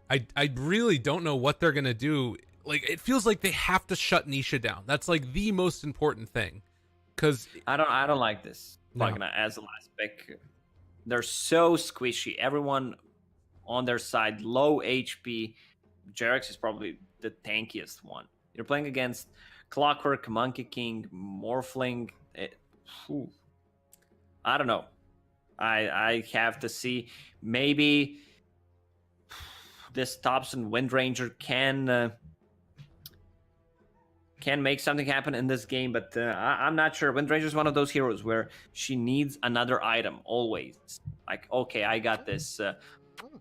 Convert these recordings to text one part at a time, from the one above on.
I really don't know what they're gonna do. Like, it feels like they have to shut Nisha down. That's like the most important thing. Because I don't like this. No. Pagna as a last pick. They're so squishy. Everyone on their side, low HP. Jerax is probably the tankiest one. You're playing against Clockwork, Monkey King, Morphling. I don't know. I have to see. Maybe this Thompson Windranger can make something happen in this game, but I'm not sure. Windranger is one of those heroes where she needs another item always. Like, okay, I got this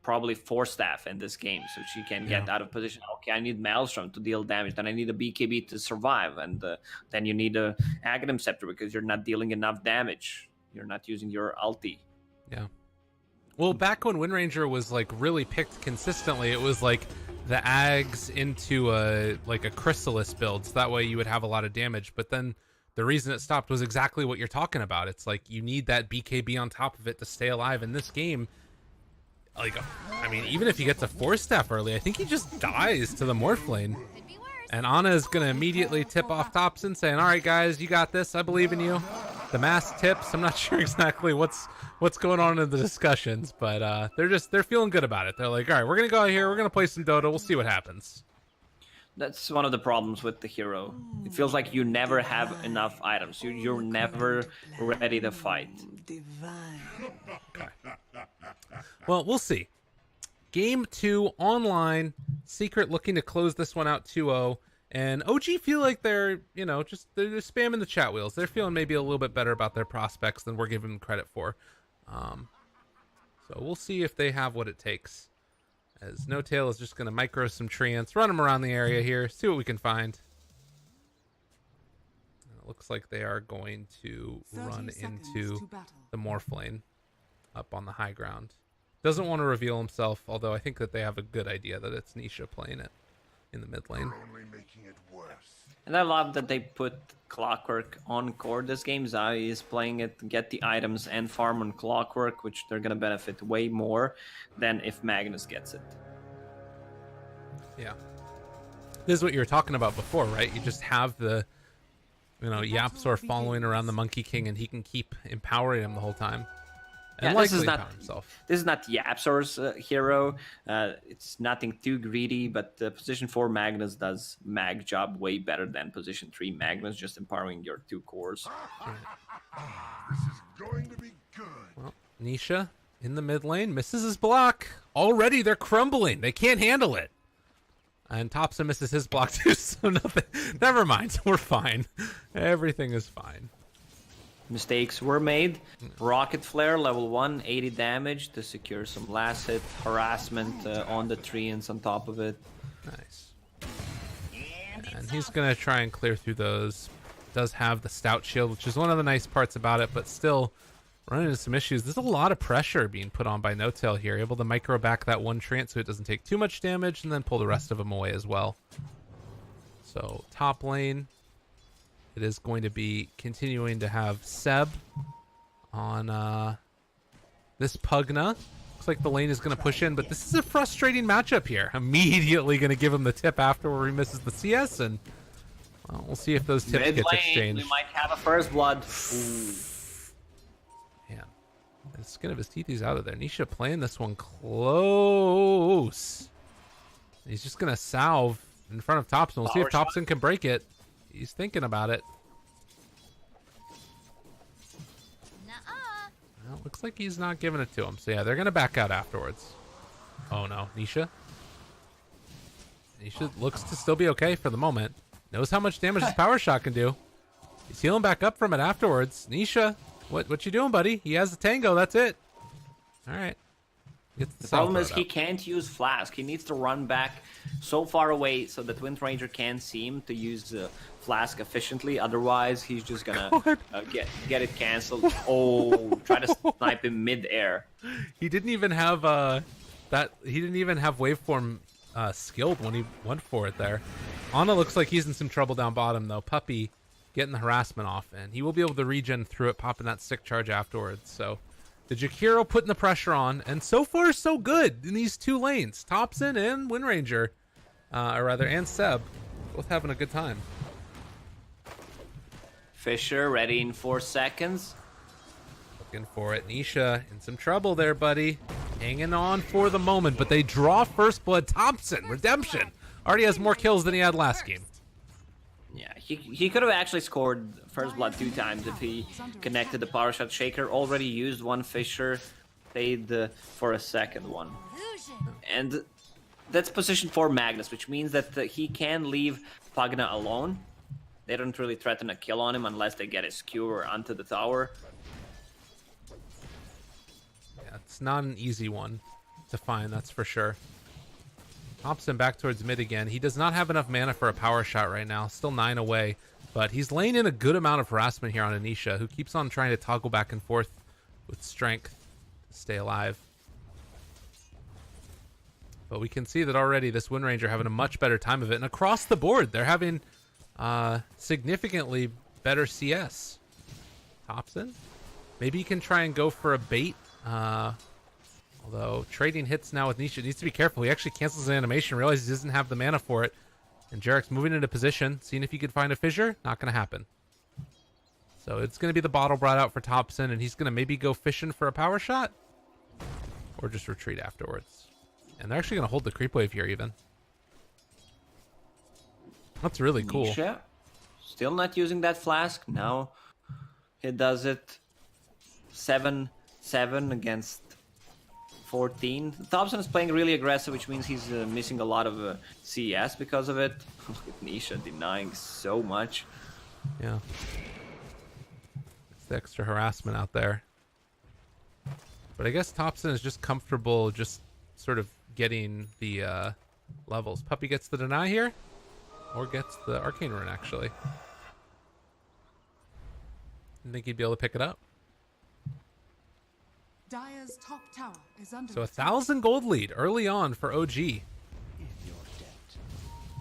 probably 4-staff in this game, so she can get out of position. Okay, I need Maelstrom to deal damage, then I need a BKB to survive, and then you need a Aghanim Scepter because you're not dealing enough damage. You're not using your ulti. Yeah. Well, back when Windranger was like really picked consistently, it was like the Ags into a Chrysalis build, so that way you would have a lot of damage. But then the reason it stopped was exactly what you're talking about. It's like you need that BKB on top of it to stay alive in this game. Like, I mean, even if he gets a 4-staff early, I think he just dies to the Morphlane. And Ana is going to immediately tip off Thompson, saying, all right, guys, you got this. I believe in you. The mass tips. I'm not sure exactly what's going on in the discussions, but they're feeling good about it. They're like, all right, we're going to go out here. We're going to play some Dota. We'll see what happens. That's one of the problems with the hero. It feels like you never have enough items. You're never ready to fight. Okay. Well, we'll see. Game 2 online. Secret looking to close this one out 2-0. And OG feel like they're spamming the chat wheels. They're feeling maybe a little bit better about their prospects than we're giving them credit for. So we'll see if they have what it takes. As No-Tail is just going to micro some treants, run them around the area here, see what we can find. It looks like they are going to run into the Morphlane up on the high ground. Doesn't want to reveal himself, although I think that they have a good idea that it's Nisha playing it in the mid lane. And I love that they put Clockwork on core this game. Zai is playing it, get the items and farm on Clockwork, which they're going to benefit way more than if Magnus gets it. Yeah. This is what you were talking about before, right? You just have the, Yapsor following around the Monkey King, and he can keep empowering him the whole time. And this is not Yapsor's hero. It's nothing too greedy, but position 4 Magnus does mag job way better than position 3 Magnus, just empowering your 2 cores. This is going to be good. Well, Nisha in the mid lane misses his block. Already they're crumbling. They can't handle it. And Thompson misses his block too, so nothing. Never mind. We're fine. Everything is fine. Mistakes were made. Rocket Flare, level 1, 80 damage to secure some last hit. Harassment on the treants on top of it. Nice. And he's going to try and clear through those. Does have the Stout Shield, which is one of the nice parts about it, but still running into some issues. There's a lot of pressure being put on by No-Tail here. Able to micro back that one treant so it doesn't take too much damage, and then pull the rest of them away as well. So top lane, it is going to be continuing to have Seb on this Pugna. Looks like the lane is going to push in, but this is a frustrating matchup here. Immediately going to give him the tip after where he misses the CS, and well, we'll see if those tips Mid get lane, exchanged. we might have a first blood. Man, the skin of his teeth, he's out of there. Nisha playing this one close. He's just going to salve in front of Thompson. We'll see if Thompson can break it. He's thinking about it. Well, looks like he's not giving it to him. So yeah, they're going to back out afterwards. Oh no, Nisha. Nisha looks to still be okay for the moment. Knows how much damage his power shot can do. He's healing back up from it afterwards. Nisha, what you doing, buddy? He has the tango, that's it. Alright. The problem is he can't use Flask. He needs to run back so far away so that Windranger can't see him to use Flask efficiently. Otherwise, he's just gonna get it cancelled. Oh, try to snipe him mid-air. He didn't even have He didn't even have waveform skilled when he went for it there. Ana looks like he's in some trouble down bottom though. Puppey getting the harassment off, and he will be able to regen through it, popping that sick charge afterwards. So The Jakiro putting the pressure on, and so far so good in these two lanes. Thompson and Windranger, or rather, and Seb, both having a good time. Fisher ready in 4 seconds. Looking for it. Nisha in some trouble there, buddy. Hanging on for the moment, but they draw first blood. Thompson, redemption. Already has more kills than he had last game. Yeah, he could have actually scored first blood 2 times if he connected the power shot. Shaker already used one. Fisher paid for a second one. And that's position for Magnus, which means that he can leave Pagna alone. They don't really threaten a kill on him unless they get his skewer onto the tower. Yeah, it's not an easy one to find, that's for sure. Thompson back towards mid again. He does not have enough mana for a power shot right now. Still 9 away. But he's laying in a good amount of harassment here on Anisha, who keeps on trying to toggle back and forth with strength to stay alive. But we can see that already this Windranger having a much better time of it. And across the board, they're having significantly better CS. Thompson? Maybe he can try and go for a bait. Although trading hits now with Nisha needs to be careful. He actually cancels the animation, realizes he doesn't have the mana for it. And Jerax moving into position, seeing if he could find a fissure. Not going to happen. So it's going to be the bottle brought out for Thompson, and he's going to maybe go fishing for a power shot. Or just retreat afterwards. And they're actually going to hold the creep wave here even. That's really cool. Nisha, still not using that flask. Now he does it 7-7 against 14. Thompson is playing really aggressive, which means he's missing a lot of CS because of it. Look at Nisha denying so much. Yeah. It's the extra harassment out there. But I guess Thompson is just comfortable just sort of getting the levels. Puppey gets the deny here. Or gets the arcane rune, actually. Didn't think he'd be able to pick it up. Dire's top tower is under So 1,000 gold lead early on for OG.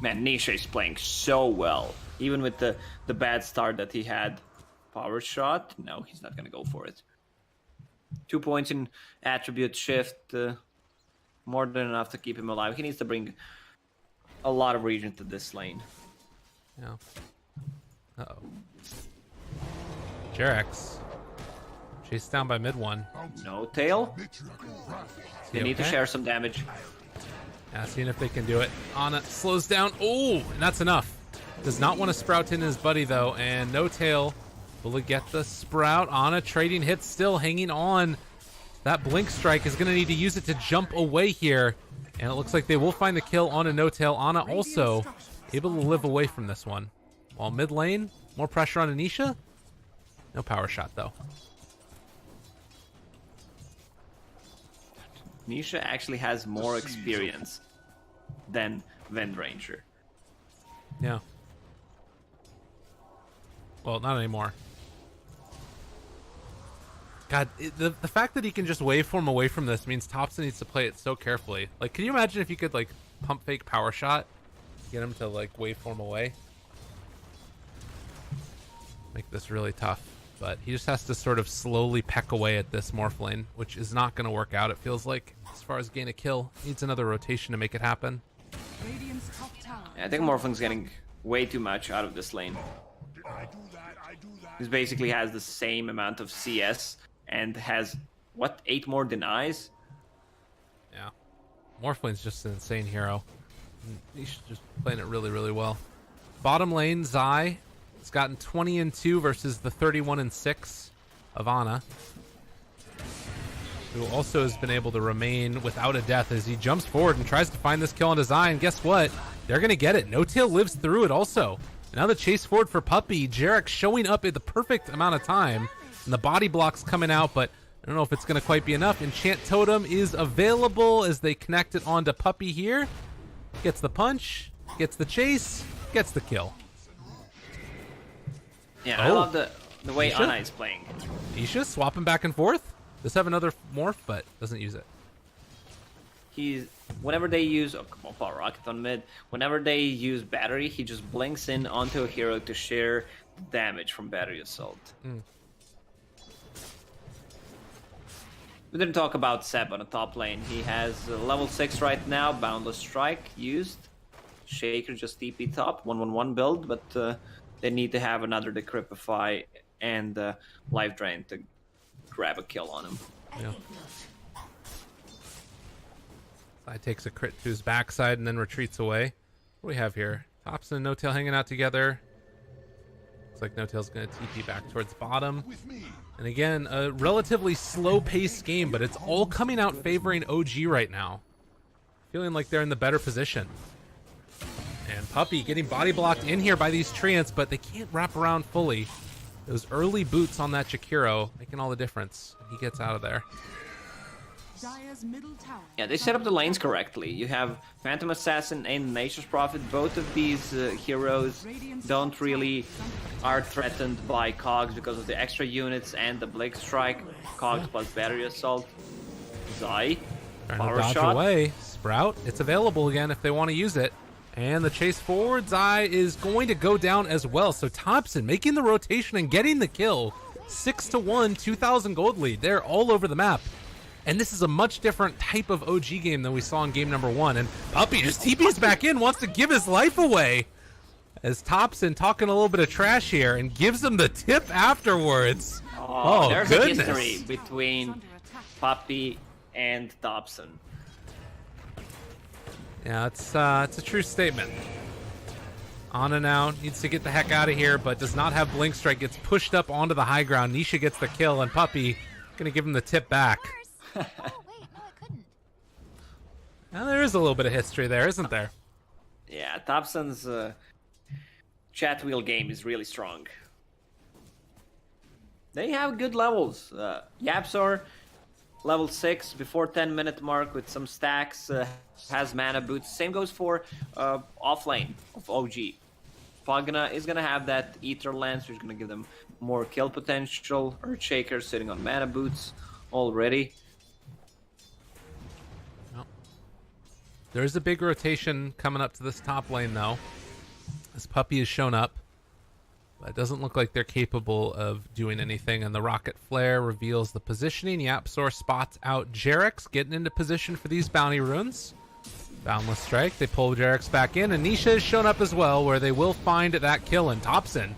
Man, Nisha is playing so well. Even with the bad start that he had. Power shot? No, he's not going to go for it. 2 points in attribute shift. More than enough to keep him alive. He needs to bring a lot of region to this lane. Yeah. Uh-oh. Jerax. Chased down by MidOne. No tail. They need to share some damage. Yeah, seeing if they can do it. Ana slows down. Oh, and that's enough. Does not want to sprout in his buddy, though. And no tail. Will he get the sprout? Ana trading hits, still hanging on. That blink strike is going to need to use it to jump away here. And it looks like they will find the kill on a no-tail. Ana also able to live away from this one. While mid lane, more pressure on Anisha. No power shot, though. Nisha actually has more experience than Windranger. Yeah. Well, not anymore. God, the fact that he can just waveform away from this means Thompson needs to play it so carefully. Like, can you imagine if you could, like, pump fake power shot? Get him to, like, waveform away? Make this really tough. But he just has to sort of slowly peck away at this morph lane, which is not going to work out, it feels like, as far as gain a kill. Needs another rotation to make it happen. Radiant's top tower. Yeah, I think Morphling's getting way too much out of this lane. He basically has the same amount of CS and has, what, 8 more denies? Yeah. Morphlane's just an insane hero. He's just playing it really, really well. Bottom lane, Zai. It's gotten 20-2 versus the 31-6 of Ana, who also has been able to remain without a death as he jumps forward and tries to find this kill on design. Guess what? They're going to get it. No Tail lives through it also. Now the chase forward for Puppey. Jerax showing up at the perfect amount of time. And the body block's coming out, but I don't know if it's going to quite be enough. Enchant Totem is available as they connect it onto Puppey here. Gets the punch, gets the chase, gets the kill. Yeah, I love the way Isha? Ana is playing. Isha swapping back and forth. Does have another morph, but doesn't use it. He's whenever they use power rocket on mid, whenever they use battery, he just blinks in onto a hero to share damage from battery assault. We didn't talk about Seb on the top lane. He has level 6 right now, Boundless Strike used. Shaker just TP top, 1-1-1 build, but they need to have another Decrypify and Life Drain to grab a kill on him. Yeah. Side takes a crit to his backside and then retreats away. What do we have here? Tops and No-Tail hanging out together. Looks like No-Tail's going to TP back towards bottom. And again, a relatively slow-paced game, but it's all coming out favoring OG right now. Feeling like they're in the better position. And Puppey getting body blocked in here by these treants, but they can't wrap around fully. Those early boots on that Jakiro making all the difference. He gets out of there. Dire's middle tower. Yeah, they set up the lanes correctly. You have Phantom Assassin and Nature's Prophet. Both of these heroes don't really are threatened by Cogs because of the extra units and the Blink Strike. Cogs plus Battery Assault. Zai. Trying to Power dodge shot. away. Sprout, it's available again if they want to use it. And the chase forward, Zai is going to go down as well. So Thompson making the rotation and getting the kill. 6-1, 2,000 gold lead. They're all over the map. And this is a much different type of OG game than we saw in game number 1. And Puppey just TPs back in, wants to give his life away. As Thompson talking a little bit of trash here and gives him the tip afterwards. Oh, there's goodness. a history between Puppey and Thompson. Yeah, it's a true statement. On and out, needs to get the heck out of here, but does not have Blink Strike. Gets pushed up onto the high ground. Nisha gets the kill, and Puppey gonna give him the tip back. Oh, wait, no, I couldn't. Now, there is a little bit of history there, isn't there? Yeah, Thompson's chat wheel game is really strong. They have good levels. Yapsor, level 6 before 10-minute mark with some stacks, has mana boots. Same goes for offlane of OG. Pogna is gonna have that Ether Lance, which is gonna give them more kill potential. Earthshaker sitting on mana boots already. There is a big rotation coming up to this top lane, though, as Puppey has shown up. But it doesn't look like they're capable of doing anything, and the Rocket Flare reveals the positioning. Yapsor spots out Jerax, getting into position for these bounty runes. Boundless Strike, they pull Jerax back in, and Nisha has shown up as well, where they will find that kill, and Thompson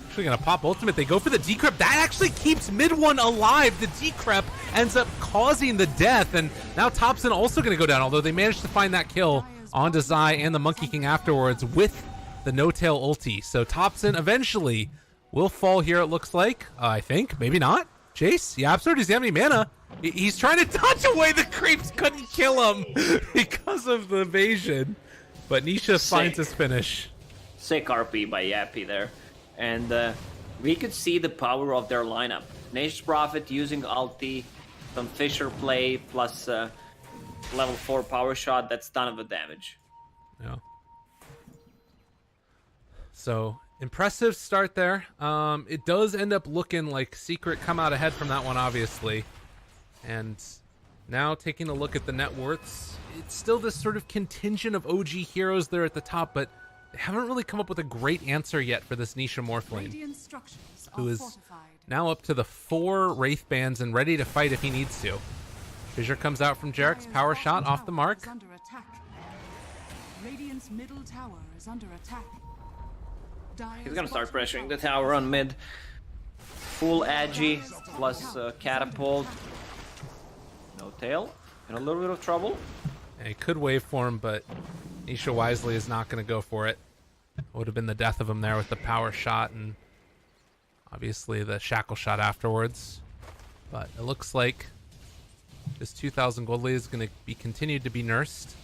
actually going to pop ultimate. They go for the decrep. That actually keeps MidOne alive. The decrep ends up causing the death, and now Thompson also going to go down, although they managed to find that kill onto Zai and the Monkey King afterwards with the No-Tail ulti. So Thompson eventually will fall here, it looks like. I think. Maybe not. Chase? Yapsor, does he have any mana? He's trying to dodge away. The creeps couldn't kill him because of the evasion. But Nisha finds his finish. Sick RP by Yappy there. And we could see the power of their lineup. Nature's Prophet using ulti, some Fisher play, plus level 4 power shot. That's ton of the damage. Yeah. So, impressive start there. It does end up looking like Secret come out ahead from that one, obviously. And now taking a look at the net worths, it's still this sort of contingent of OG heroes there at the top, but they haven't really come up with a great answer yet for this Nisha Morphlane, Radiant structures who are is fortified. now up to the 4 Wraith Bands and ready to fight if he needs to. Fissure comes out from Jerax, Dire's power shot bottom off the tower mark. is under attack. Radiant's middle tower is under attack. He's gonna start pressuring the tower on mid. Full Agi, plus Catapult. No-Tail, in a little bit of trouble. And he could waveform, but Nisha wisely is not going to go for it. Would have been the death of him there with the power shot and obviously the shackle shot afterwards. But it looks like this 2,000 gold lead is going to be continued to be nursed.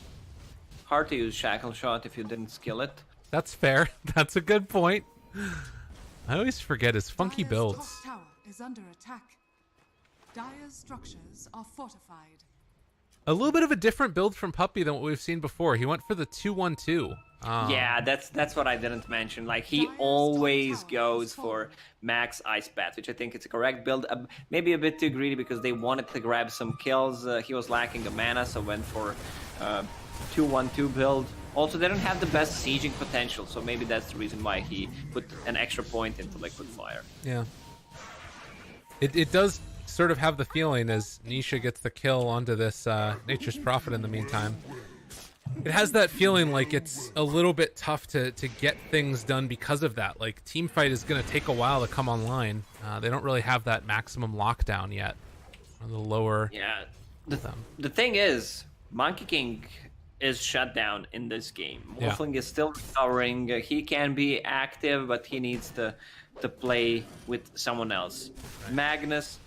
Hard to use shackle shot if you didn't skill it. That's fair. That's a good point. I always forget his funky Dire's builds. top tower is under attack. Dire's structures are fortified. A little bit of a different build from Puppey than what we've seen before. He went for the 2-1-2. Yeah, that's what I didn't mention. Like, he always goes for max ice bath, which I think is a correct build. Maybe a bit too greedy because they wanted to grab some kills. He was lacking the mana, so went for 2-1-2 build. Also, they don't have the best sieging potential, so maybe that's the reason why he put an extra point into Liquid Fire. Yeah. It does sort of have the feeling as Nisha gets the kill onto this Nature's Prophet in the meantime. It has that feeling like it's a little bit tough to get things done because of that. Like, Teamfight is going to take a while to come online. They don't really have that maximum lockdown yet on the lower. Yeah. The thing is, Monkey King is shut down in this game. Wolfling is still recovering. He can be active, but he needs to play with someone else. Magnus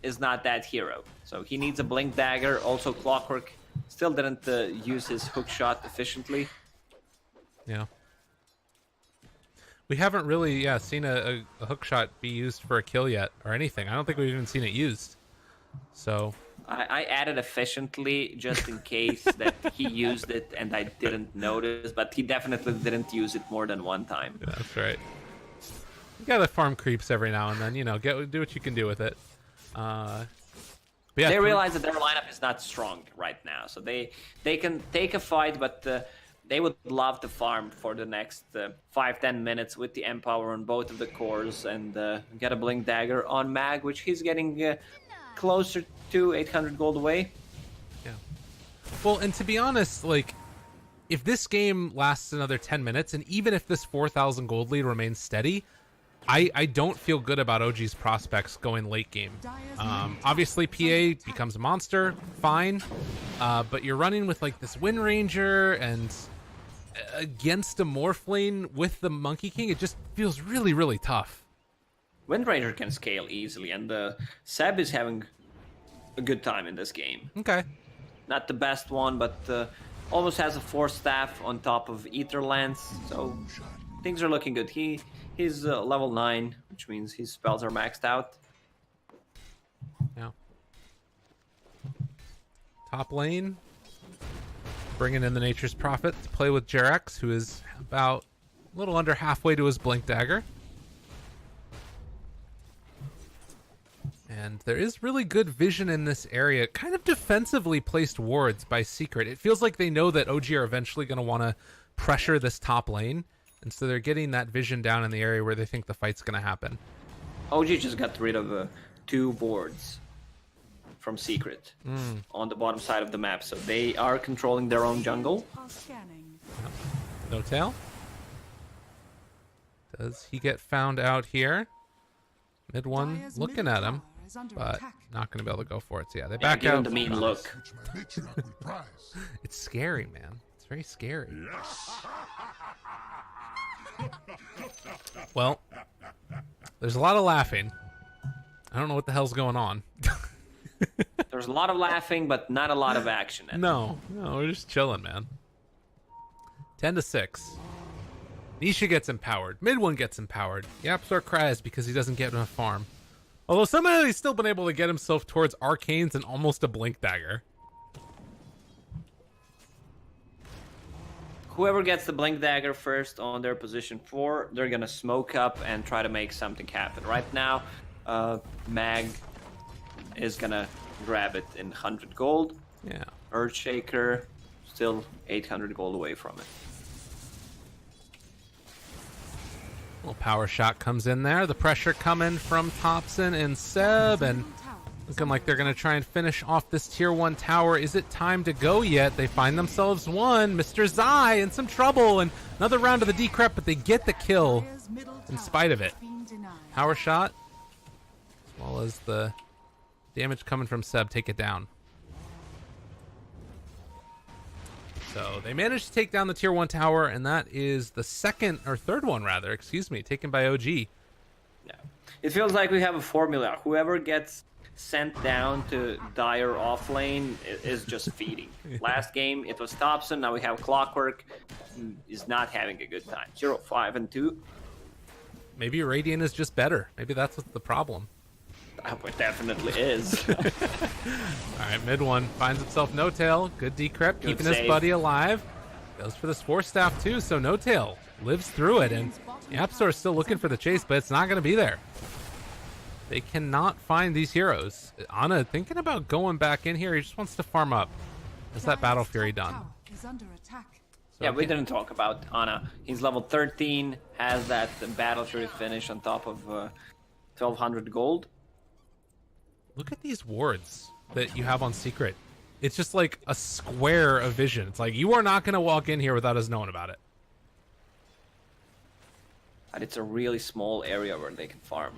is not that hero, so he needs a Blink Dagger. Also, Clockwork still didn't use his hook shot efficiently. Yeah. We haven't really, seen a hook shot be used for a kill yet, or anything. I don't think we've even seen it used. So... I added efficiently just in case that he used it and I didn't notice, but he definitely didn't use it more than one time. Yeah, that's right. You gotta farm creeps every now and then, you know, do what you can do with it. But yeah, they realize that their lineup is not strong right now, so they can take a fight, but they would love to farm for the next 5-10 minutes with the Empower on both of the cores and get a Blink Dagger on Mag, which he's getting closer to 800 gold away. Yeah. Well, and to be honest, like, if this game lasts another 10 minutes, and even if this 4,000 gold lead remains steady, I don't feel good about OG's prospects going late game. Obviously, PA becomes a monster, fine, but you're running with, like, this Wind Ranger and against a Morphling with the Monkey King, it just feels really, really tough. Wind Ranger can scale easily, and Seb is having a good time in this game. Okay. Not the best one, but almost has a Force Staff on top of Ether Lance, so things are looking good. He's level 9, which means his spells are maxed out. Yeah. Top lane, bringing in the Nature's Prophet to play with Jerax, who is about a little under halfway to his Blink Dagger. And there is really good vision in this area. Kind of defensively placed wards by Secret. It feels like they know that OG are eventually going to want to pressure this top lane. And so they're getting that vision down in the area where they think the fight's going to happen. OG just got rid of 2 wards from Secret on the bottom side of the map. So they are controlling their own jungle. No tail. Does he get found out here? MidOne looking at him, but not going to be able to go for it. So yeah, they back give him out. the mean look. It's scary, man. It's very scary. Well, there's a lot of laughing. I don't know what the hell's going on. There's a lot of laughing, but not a lot of action. No, we're just chilling, man. 10-6. Nisha gets empowered. MidOne gets empowered. Yapsor cries because he doesn't get enough farm. Although somehow he's still been able to get himself towards Arcanes and almost a Blink Dagger. Whoever gets the Blink Dagger first on their position 4, they're gonna smoke up and try to make something happen. Right now, Mag is gonna grab it in 100 gold. Yeah. Earthshaker, still 800 gold away from it. Little power shot comes in there. The pressure coming from Thompson and Seb, and looking like they're going to try and finish off this tier 1 tower. Is it time to go yet? They find themselves one. Mr. Zai in some trouble, and another round of the decrep, but they get the kill in spite of it. Power shot, as well as the damage coming from Seb, take it down. So they managed to take down the tier 1 tower, and that is the third one, taken by OG. Yeah. It feels like we have a formula. Whoever gets sent down to dire off lane is just feeding. Last game it was Thompson, now we have Clockwork. Is not having a good time. 0, 5, and 2. Maybe Radiant is just better. Maybe that's what's the problem. It definitely is. All right, MidOne finds himself No Tail. Good decrep, keeping his buddy alive. Goes for this Force Staff too, so No Tail lives through it, and Yapsor is still looking for the chase, but it's not going to be there. They cannot find these heroes. Ana thinking about going back in here. He just wants to farm up. Is that Battle Fury done? Is under attack. So yeah, we didn't talk about Ana. He's level 13, has that Battle Fury finish on top of 1200 gold. Look at these wards that you have on Secret. It's just like a square of vision. It's like you are not going to walk in here without us knowing about it. And it's a really small area where they can farm.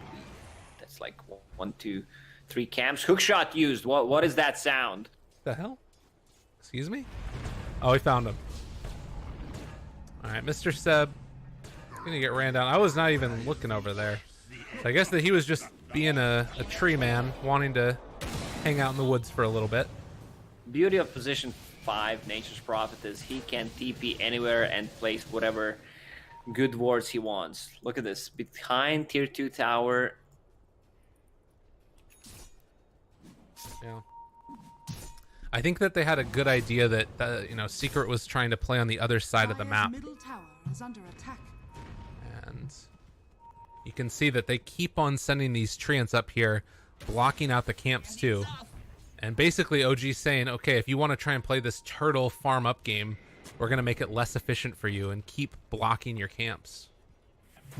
That's like 1, 2, 3 camps. Hookshot used. What is that sound? The hell? Excuse me? Oh, we found him. All right, Mr. Seb. He's gonna get ran down. I was not even looking over there. So I guess that he was just being a tree man, wanting to hang out in the woods for a little bit. Beauty of position 5, Nature's Prophet, is he can TP anywhere and place whatever good wards he wants. Look at this. Behind tier 2 tower. Yeah. I think that they had a good idea that you know, Secret was trying to play on the other side of the map. Middle tower is under attack. And you can see that they keep on sending these treants up here, blocking out the camps too. And basically OG's saying, okay, if you want to try and play this turtle farm up game, we're going to make it less efficient for you and keep blocking your camps.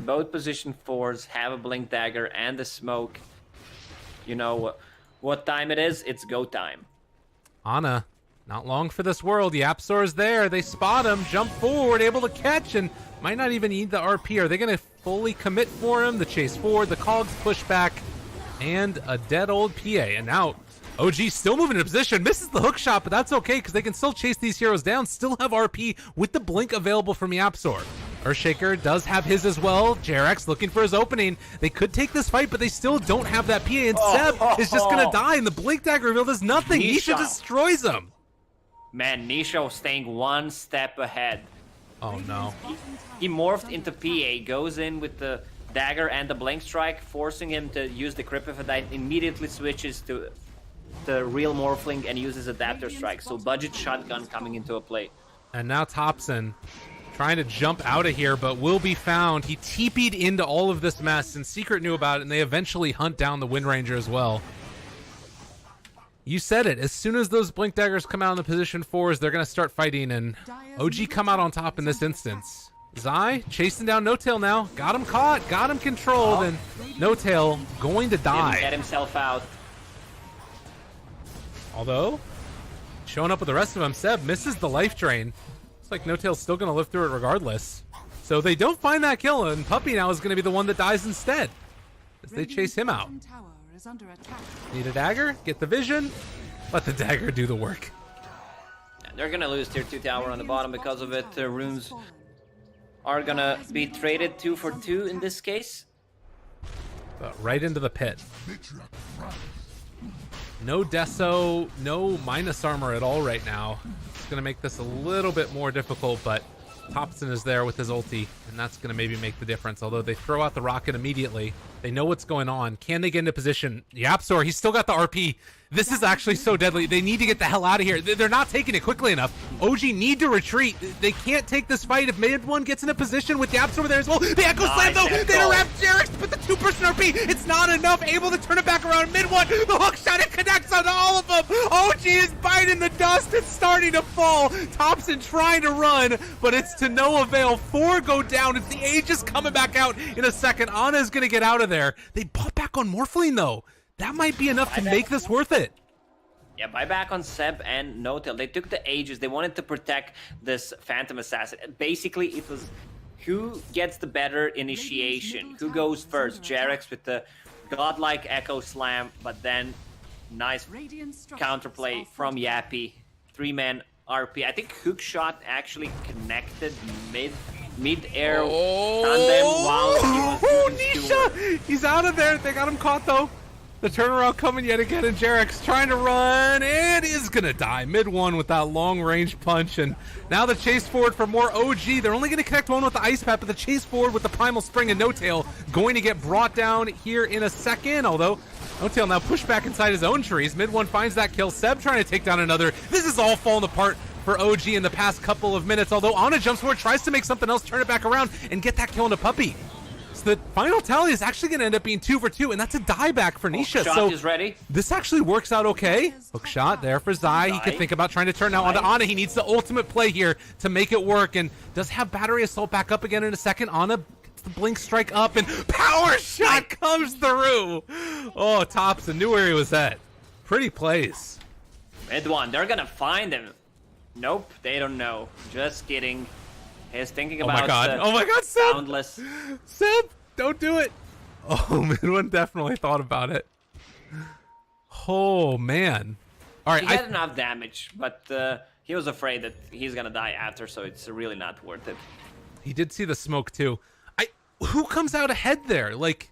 Both position 4s have a blink dagger and the smoke. You know what time it is? It's go time. Ana, not long for this world. Yapsor's there. They spot him, jump forward, able to catch, and might not even need the RP. Are they going to fully commit for him? The chase forward, the cogs push back, and a dead old PA. And now OG still moving into position, misses the hook shot, but that's okay because they can still chase these heroes down, still have RP with the blink available from Yapsor. Earthshaker does have his as well. Jerax looking for his opening. They could take this fight, but they still don't have that PA, and Seb is just going to die, and the blink dagger reveal does nothing. Nisha destroys him. Man, Nisha staying one step ahead. Oh no. He morphed into PA, goes in with the dagger and the blink strike, forcing him to use the Cryptophodite, immediately switches to the real Morphling and uses Adapter Strike. So budget shotgun coming into a play. And now Thompson trying to jump out of here, but will be found. He TP'd into all of this mess, and Secret knew about it, and they eventually hunt down the Wind Ranger as well. You said it. As soon as those blink daggers come out in the position 4s, they're going to start fighting, and OG come out on top in this instance. Zai chasing down No-Tail now. Got him caught, got him controlled, and No-Tail going to die. Didn't get himself out. Although, showing up with the rest of them, Seb misses the life drain. Looks like No-Tail's still going to live through it regardless. So they don't find that kill, and Puppey now is going to be the one that dies instead as they chase him out. Need a dagger, get the vision, let the dagger do the work. They're going to lose tier 2 tower on the bottom because of it. Runes are going to be traded 2 for 2 in this case. But right into the pit. No Deso, no minus armor at all right now. It's going to make this a little bit more difficult, but Thompson is there with his ulti, and that's going to maybe make the difference. Although they throw out the rocket immediately. They know what's going on. Can they get into position? Yapsor, he's still got the RP. This is actually so deadly. They need to get the hell out of here. They're not taking it quickly enough. OG need to retreat. They can't take this fight if MidOne gets in a position with Yaps over there as well. The Echo Slam, though. They interrupt Jerax, but the 2-person RP, it's not enough. Able to turn it back around. MidOne, the hook shot, it connects on all of them. OG is biting the dust. It's starting to fall. Thompson trying to run, but it's to no avail. 4 go down. It's the Aegis coming back out in a second. Ana is going to get out of there. They bought back on Morphling, though. That might be enough to make this worth it. Yeah, buyback on Seb and No-Tail. They took the Aegis. They wanted to protect this Phantom Assassin. Basically, it was who gets the better initiation, who goes first. Jerax with the godlike Echo Slam, but then nice counterplay from Yappy. 3-man RP. I think Hookshot actually connected mid-air tandem while he was doing Nisha! He's out of there. They got him caught, though. The turnaround coming yet again, and Jerax trying to run, and is going to die. MidOne with that long-range punch, and now the chase forward for more OG. They're only going to connect one with the Ice Path, but the chase forward with the Primal Spring and No-Tail going to get brought down here in a second, although No-Tail now pushed back inside his own trees. MidOne finds that kill. Seb trying to take down another. This is all falling apart for OG in the past couple of minutes, although Ana jumps forward, tries to make something else, turn it back around, and get that kill into Puppey. So the final tally is actually going to end up being 2 for 2, and that's a dieback for Nisha. So is ready. This actually works out okay. Hook shot there for Zai. He could think about trying to turn now onto Ana. He needs the ultimate play here to make it work, and does have Battery Assault back up again in a second. Ana puts the blink strike up, and power shot comes through. Oh, Thompson knew where he was at. Pretty plays. MidOne, they're gonna find him. Nope, they don't know. Just kidding. He's thinking about Oh my god, Seb! Boundless. Seb, don't do it. Oh, MidOne definitely thought about it. Oh, man. All right, He had enough damage, but he was afraid that he's gonna die after, so it's really not worth it. He did see the smoke too. Who comes out ahead there? Like,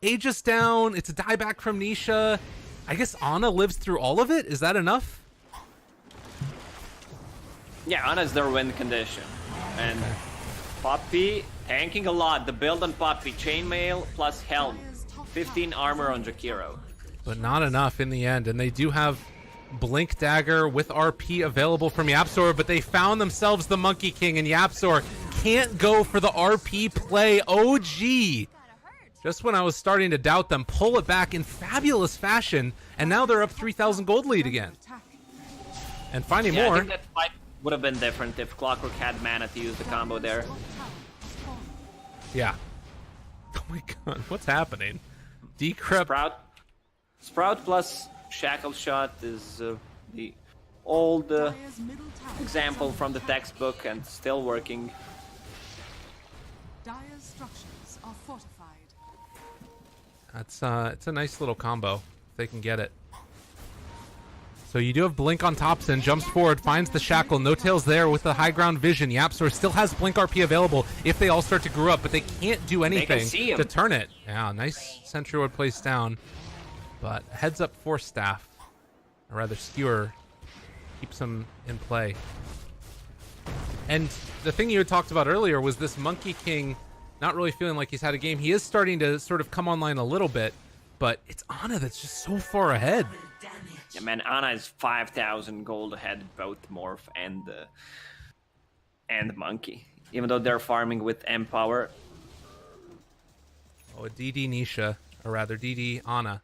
Aegis down. It's a dieback from Nisha. I guess Ana lives through all of it. Is that enough? Yeah, Ana's their win condition. And Puppey tanking a lot. The build on Puppey, chainmail plus helm. 15 armor on Jakiro. But not enough in the end. And they do have Blink Dagger with RP available from Yapzor, but they found themselves the Monkey King, and Yapzor can't go for the RP play. OG, just when I was starting to doubt them, pull it back in fabulous fashion, and now they're up 3,000 gold lead again. And finding Yeah, more. I think that fight would have been different if Clockwork had mana to use the combo there. Yeah. Oh my god, what's happening? Decrypt. Sprout plus Shackle Shot is the old example from the textbook and still working. Dire's structures are fortified. That's it's a nice little combo if they can get it. So you do have Blink on Thompson, jumps forward, finds the Shackle, no tails there with the high ground vision. Yapzor still has Blink RP available if they all start to grow up, but they can't do anything to turn it. Yeah, nice Sentry Ward placed down. But heads up Force Staff, or rather Skewer, keeps him in play. And the thing you had talked about earlier was this Monkey King not really feeling like he's had a game. He is starting to sort of come online a little bit, but it's Ana that's just so far ahead. Yeah, man, Ana is 5,000 gold ahead, both Morph and Monkey. Even though they're farming with Empower. Oh, a DD Nisha, or rather DD Ana.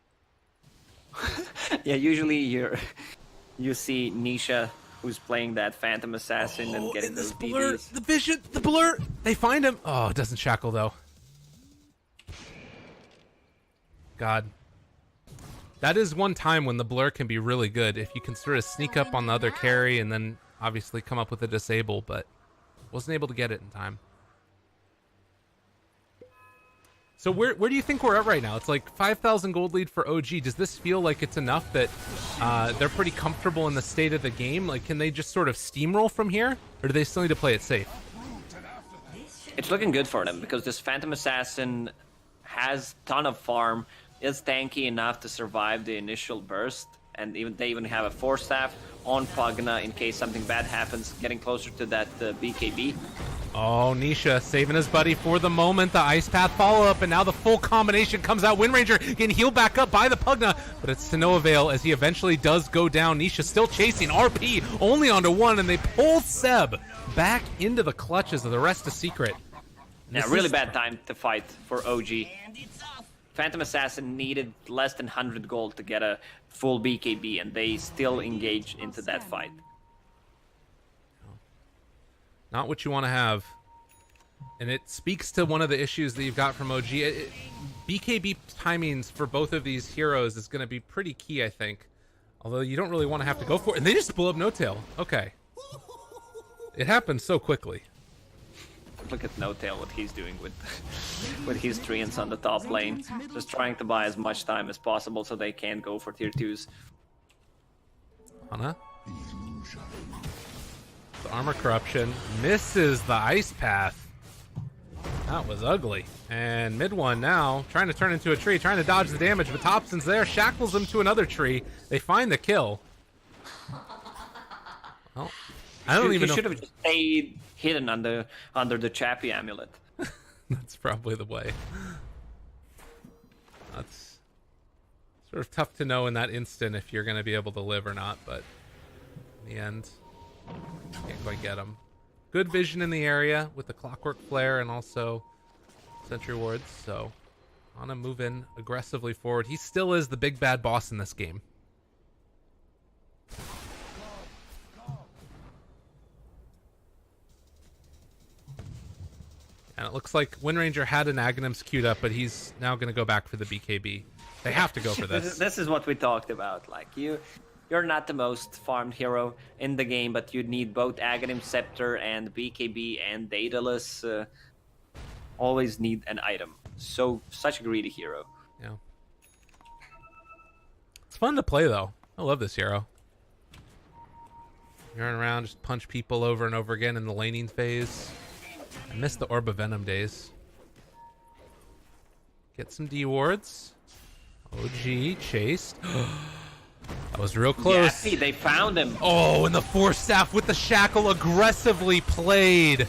Yeah, usually you see Nisha who's playing that Phantom Assassin and getting those blur, DDs. the vision, the blur. They find him. Oh, it doesn't shackle though. God. That is one time when the blur can be really good if you can sort of sneak up on the other carry and then obviously come up with a disable, but wasn't able to get it in time. So where do you think we're at right now? It's like 5,000 gold lead for OG. Does this feel like it's enough that they're pretty comfortable in the state of the game? Like, can they just sort of steamroll from here? Or do they still need to play it safe? It's looking good for them because this Phantom Assassin has ton of farm, is tanky enough to survive the initial burst, and they even have a Force Staff on Pugna in case something bad happens, getting closer to that BKB. Oh, Nisha saving his buddy for the moment. The Ice Path follow-up, and now the full combination comes out. Wind Ranger getting healed back up by the Pugna, but it's to no avail as he eventually does go down. Nisha still chasing. RP only onto one, and they pull Seb back into the clutches of the rest of Secret. Yeah, really bad time to fight for OG. Phantom Assassin needed less than 100 gold to get a full BKB, and they still engage into that fight. Not what you want to have. And it speaks to one of the issues that you've got from OG. BKB timings for both of these heroes is going to be pretty key, I think. Although you don't really want to have to go for it. And they just blew up No Tail. Okay. It happens so quickly. Look at No Tail, what he's doing with his treants on the top lane. Just trying to buy as much time as possible so they can't go for tier 2s. Ana? The armor corruption misses the Ice Path. That was ugly. And MidOne now trying to turn into a tree, trying to dodge the damage, but Thompson's there, shackles him to another tree. They find the kill. Well, I don't even know. He should have just stayed hidden under the Chappie amulet. That's probably the way. That's sort of tough to know in that instant if you're going to be able to live or not, but in the end, can't quite get him. Good vision in the area with the Clockwork Flare and also Sentry Wards, so Ana moving aggressively forward. He still is the big bad boss in this game. And it looks like Wind Ranger had an Aghanims queued up, but he's now going to go back for the BKB. They have to go for this. This is what we talked about. Like you're not the most farmed hero in the game, but you need both Aghanim Scepter and BKB and Daedalus. Always need an item. Such a greedy hero. Yeah. It's fun to play though. I love this hero. You run around, just punch people over and over again in the laning phase. I miss the Orb of Venom days. Get some D wards. OG chased. That was real close. Yeah, see, they found him. Oh, and the Force Staff with the Shackle aggressively played.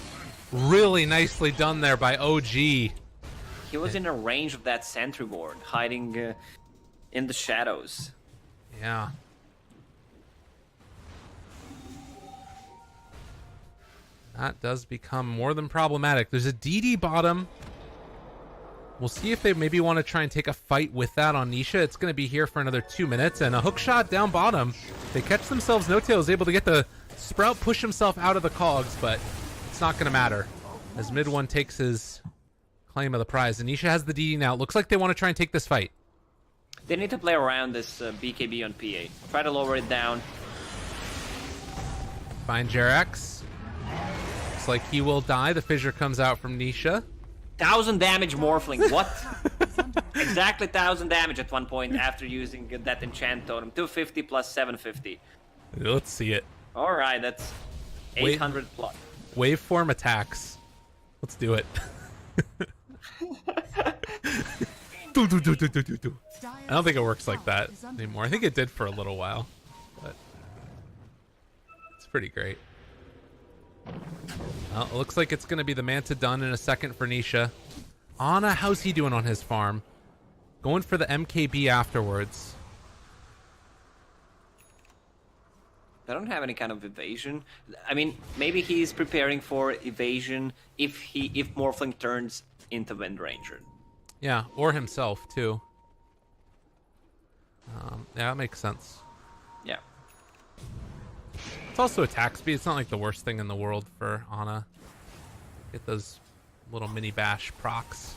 Really nicely done there by OG. He was in a range of that sentry ward, hiding in the shadows. Yeah. That does become more than problematic. There's a DD bottom. We'll see if they maybe want to try and take a fight with that on Nisha. It's going to be here for another 2 minutes. And a hook shot down bottom. They catch themselves. No-Tail is able to get the Sprout, push himself out of the cogs, but it's not going to matter as MidOne takes his claim of the prize. And Nisha has the DD now. It looks like they want to try and take this fight. They need to play around this BKB on PA. Try to lower it down. Find Jerax. Looks like he will die. The fissure comes out from Nisha. 1000 damage Morphling. What? Exactly 1000 damage at one point after using that enchant totem. 250 plus 750. Let's see it. Alright, that's 800 plus. Waveform attacks. Let's do it. I don't think it works like that anymore. I think it did for a little while, but it's pretty great. Well, it looks like it's going to be the Manta done in a second for Nisha. Ana, how's he doing on his farm? Going for the MKB afterwards. They don't have any kind of evasion. I mean, maybe he's preparing for evasion if Morphling turns into Wind Ranger. Yeah, or himself too. Yeah, that makes sense. Yeah. It's also attack speed. It's not like the worst thing in the world for Ana. Get those little mini bash procs.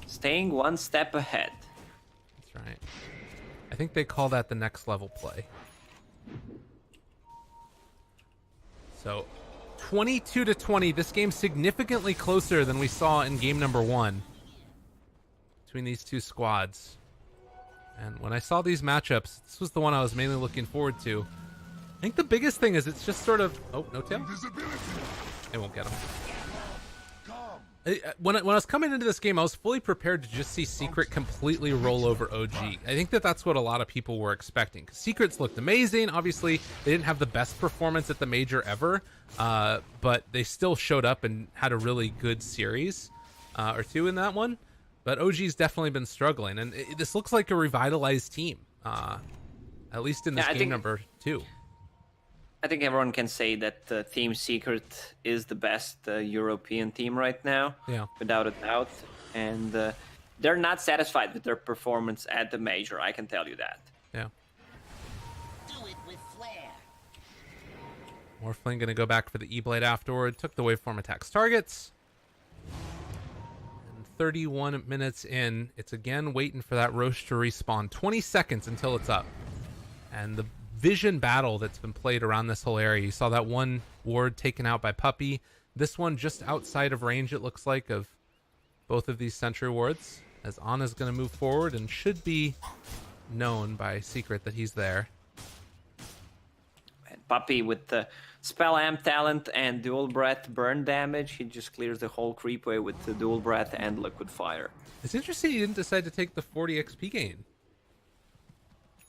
Staying one step ahead. That's right. I think they call that the next level play. So 22-20. This game's significantly closer than we saw in game number 1 between these two squads. And when I saw these matchups, this was the one I was mainly looking forward to. I think the biggest thing is it's just sort of... Oh, no-tail? It won't get him. When I was coming into this game, I was fully prepared to just see Secret completely roll over OG. I think that's what a lot of people were expecting. 'Cause Secrets looked amazing. Obviously, they didn't have the best performance at the Major ever, but they still showed up and had a really good series or two in that one. But OG's definitely been struggling, and this looks like a revitalized team, at least in this game number 2. I think everyone can say that Team Secret is the best European team right now, without a doubt. And they're not satisfied with their performance at the Major, I can tell you that. Yeah. Do it with flair. Morphling going to go back for the E-Blade afterward. Took the waveform attacks targets. And 31 minutes in, it's again waiting for that Roche to respawn. 20 seconds until it's up. And the vision battle that's been played around this whole area. You saw that one ward taken out by Puppey. This one just outside of range, it looks like, of both of these sentry wards. As Ana's going to move forward and should be known by Secret that he's there. And Puppey with the Spell Amp talent and Dual Breath burn damage, he just clears the whole creepway with the Dual Breath and Liquid Fire. It's interesting he didn't decide to take the 40 XP gain.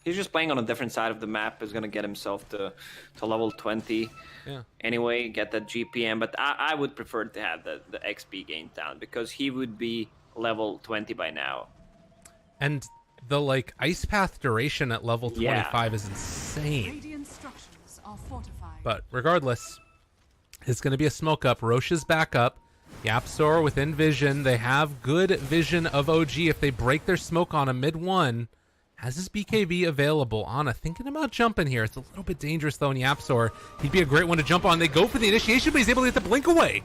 He's just playing on a different side of the map. He's going to get himself to level 20. Yeah. Anyway, get that GPM. But I would prefer to have the XP gain down because he would be level 20 by now. And the Ice Path duration at level 25 is insane. Radiant structures are fortified. But regardless, it's going to be a smoke up. Roche is back up. Yapsor within vision. They have good vision of OG. If they break their smoke on a MidOne, has his BKB available. Ana thinking about jumping here. It's a little bit dangerous though in Yapsor. He'd be a great one to jump on. They go for the initiation, but he's able to get the blink away.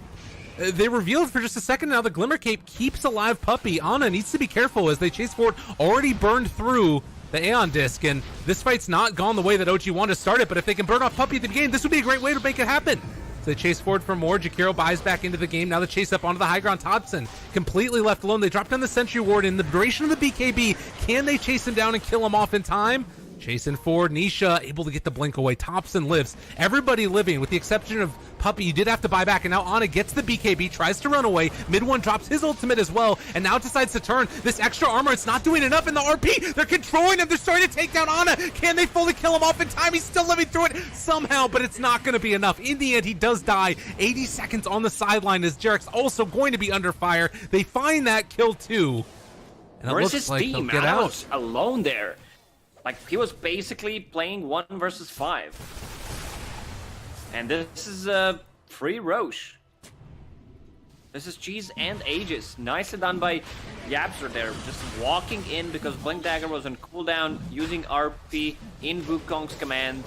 They revealed for just a second now the Glimmer Cape keeps alive Puppey. Ana needs to be careful as they chase forward, already burned through the Aeon Disc, and this fight's not gone the way that OG wanted to start it, but if they can burn off Puppey at the beginning, this would be a great way to make it happen. So they chase forward for more. Jakiro buys back into the game. Now the chase up onto the high ground. Thompson completely left alone. They drop down the Sentry Ward in the duration of the BKB. Can they chase him down and kill him off in time? Chasing forward, Nisha able to get the blink away. Thompson lives. Everybody living, with the exception of Puppey. You did have to buy back, and now Ana gets the BKB, tries to run away. MidOne drops his ultimate as well, and now decides to turn. This extra armor, it's not doing enough in the RP. They're controlling him. They're starting to take down Ana. Can they fully kill him off in time? He's still living through it somehow, but it's not going to be enough. In the end, he does die. 80 seconds on the sideline as Jerax also going to be under fire. They find that kill too, and it Where's looks his like they'll team? get Ana out. was alone there. Like, he was basically playing 1 versus 5. And this is free Roche. This is Cheese and Aegis. Nicely done by Yapster there. Just walking in because Blink Dagger was on cooldown, using RP in Wukong's command.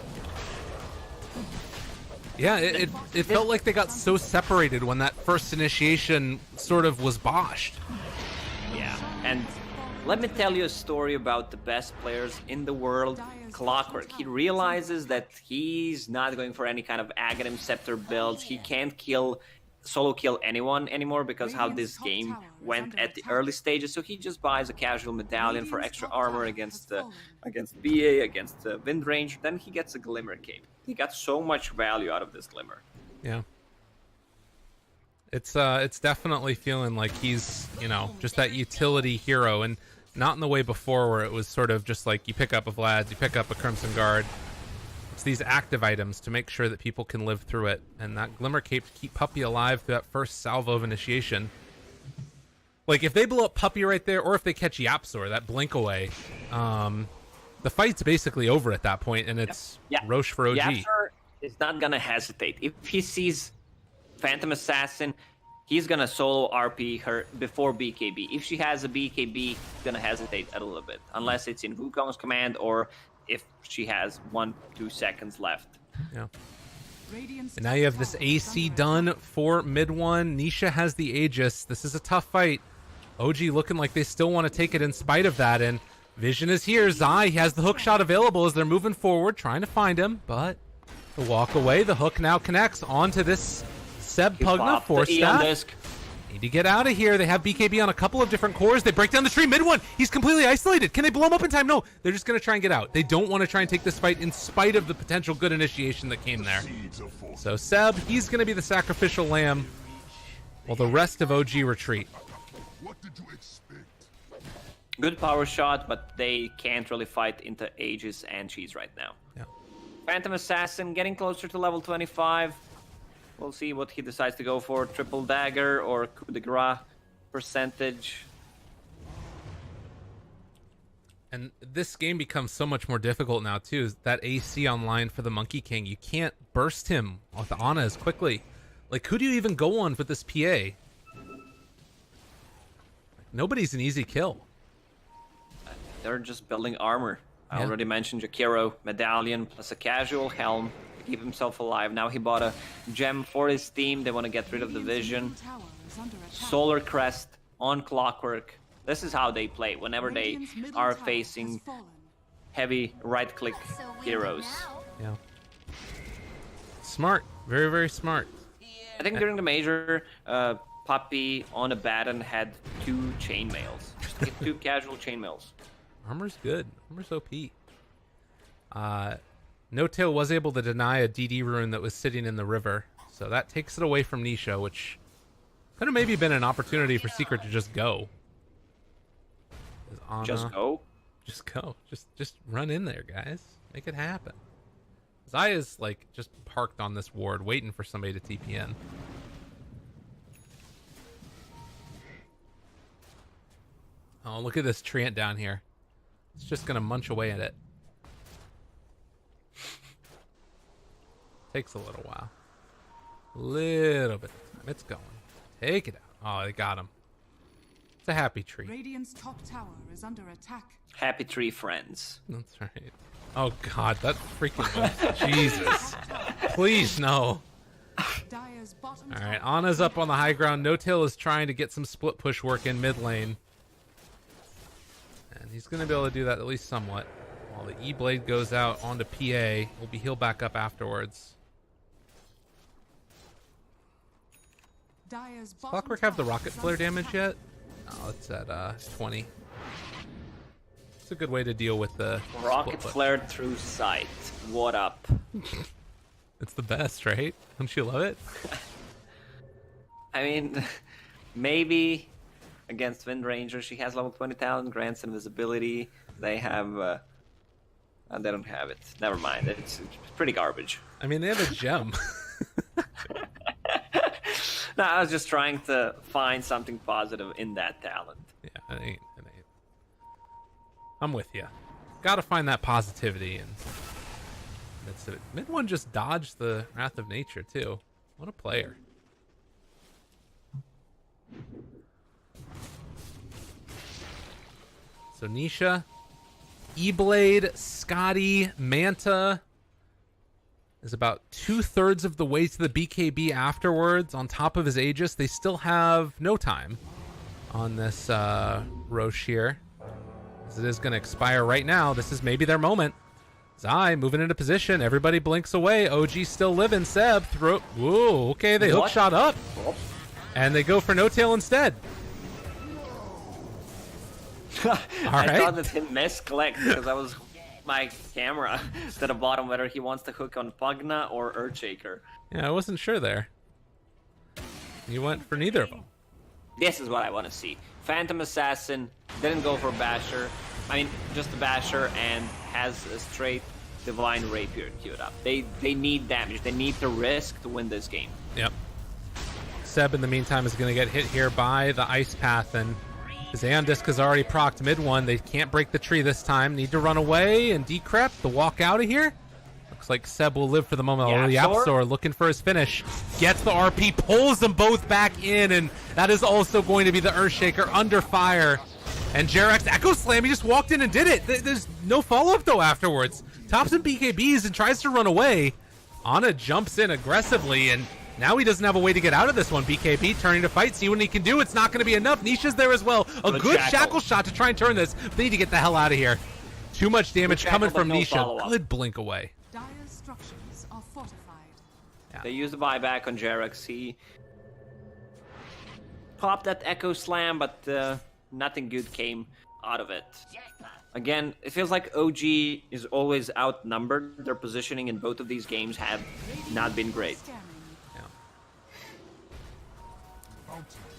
Yeah, it felt like they got so separated when that first initiation sort of was botched. Yeah, and let me tell you a story about the best players in the world, Clockwork. He realizes that he's not going for any kind of Aghanim Scepter builds. He can't solo kill anyone anymore because how this game went at the early stages. So he just buys a casual medallion for extra armor against BA, against Wind Range. Then he gets a Glimmer Cape. He got so much value out of this Glimmer. Yeah. It's definitely feeling like he's, just that utility hero, and not in the way before where it was sort of just like you pick up a Vlad's, you pick up a Crimson Guard. It's these active items to make sure that people can live through it, and that Glimmer Cape to keep Puppey alive through that first salvo of initiation. Like, if they blow up Puppey right there, or if they catch Yapsor, that blink away, the fight's basically over at that point, and it's Roche for OG. Yapsor is not gonna hesitate. If he sees Phantom Assassin, he's gonna solo RP her before BKB. If she has a BKB, he's gonna hesitate a little bit, unless it's in Wukong's command or if she has 1-2 seconds left. Yeah. And now you have this AC done for MidOne. Nisha has the Aegis. This is a tough fight. OG looking like they still want to take it in spite of that, and Vision is here. Zai has the hook shot available as they're moving forward, trying to find him, but the walk away, the hook now connects onto this Seb Pugna force staff. Need to get out of here. They have BKB on a couple of different cores. They break down the tree. MidOne, he's completely isolated. Can they blow him up in time? No, they're just going to try and get out. They don't want to try and take this fight in spite of the potential good initiation that came there. So Seb, he's going to be the sacrificial lamb while the rest of OG retreat. What did you expect? Good power shot, but they can't really fight into Aegis and Cheese right now. Yeah. Phantom Assassin getting closer to level 25. We'll see what he decides to go for. Triple Dagger or Coup de Grace percentage. And this game becomes so much more difficult now, too. Is that AC online for the Monkey King. You can't burst him with Ana as quickly. Like, who do you even go on with this PA? Nobody's an easy kill. They're just building armor. I already mentioned Jakiro, medallion plus a casual helm to keep himself alive. Now he bought a gem for his team. They want to get rid of the vision. Solar Crest on Clockwork. This is how they play whenever they are facing heavy right-click heroes. Yeah. Smart. Very, very smart. I think during the major, Puppey on a Baton had 2 chainmails. Just get 2 casual chainmails. Armor's good. Armor's OP. No-Tail was able to deny a DD rune that was sitting in the river, so that takes it away from Nisha, which could have maybe been an opportunity for Secret to just go. Ana, Just go? Just go. Just run in there, guys. Make it happen. Zaya's, like, just parked on this ward, waiting for somebody to TP in. Oh, look at this treant down here. It's just gonna munch away at it. Takes a little while. Little bit of time. It's going. Take it out. Oh, they got him. It's a happy tree. Radiant's top tower is under attack. Happy tree friends. That's right. Oh god, that freaking Jesus. Please no. Dire's bottom All right, tower Anna's up on the high ground. No Tail is trying to get some split push work in mid lane. And he's going to be able to do that at least somewhat. While the E-Blade goes out onto PA, will be healed back up afterwards. Dire's Does Clockwork have the rocket tower flare is under damage attack. yet? Oh, it's at 20. It's a good way to deal with the Rocket split push. flared through sight. What up? It's the best, right? Don't you love it? I mean, maybe against Wind Ranger, she has level 20 talent, grants invisibility. They have, they don't have it. Never mind. It's pretty garbage. I mean, they have a gem. No, I was just trying to find something positive in that talent. Yeah, it ain't. I'm with you. Gotta find that positivity, and that's it. MidOne just dodged the Wrath of Nature too. What a player! So Nisha, E-Blade, Scotty, Manta is about 2/3 of the way to the BKB afterwards. On top of his Aegis, they still have no time on this Roche here. As it is going to expire right now. This is maybe their moment. Zai moving into position. Everybody blinks away. OG still living. Seb throw. Whoa, okay, they hook What? shot up. And they go for No Tail instead. All I right. thought that him misclicked because I was my camera to the bottom whether he wants to hook on Pugna or Earthshaker. Yeah, I wasn't sure there. You went for neither of them. This is what I want to see. Phantom Assassin didn't go for Basher. I mean, just the Basher, and has a straight Divine Rapier queued up. They need damage. They need to risk to win this game. Yep. Seb, in the meantime, is going to get hit here by the Ice Path, and his Aeon Disc has already procced MidOne. They can't break the tree this time. Need to run away and decrep the walk out of here. Looks like Seb will live for the moment. Yeah, Oh, the Yapsor looking for his finish. Gets the RP, pulls them both back in, and that is also going to be the Earthshaker under fire. And Jerax Echo Slam, he just walked in and did it. There's no follow-up, though, afterwards. Tops some BKBs and tries to run away. Ana jumps in aggressively, and now he doesn't have a way to get out of this one. BKB turning to fight, see what he can do. It's not going to be enough. Nisha's there as well. A good shackle shot to try and turn this. They need to get the hell out of here. Too much damage coming from Nisha. Good blink away. Dire's structures are fortified. They used the buyback on Jerax. He popped that Echo Slam, but nothing good came out of it. Again, it feels like OG is always outnumbered. Their positioning in both of these games have not been great. Scanning.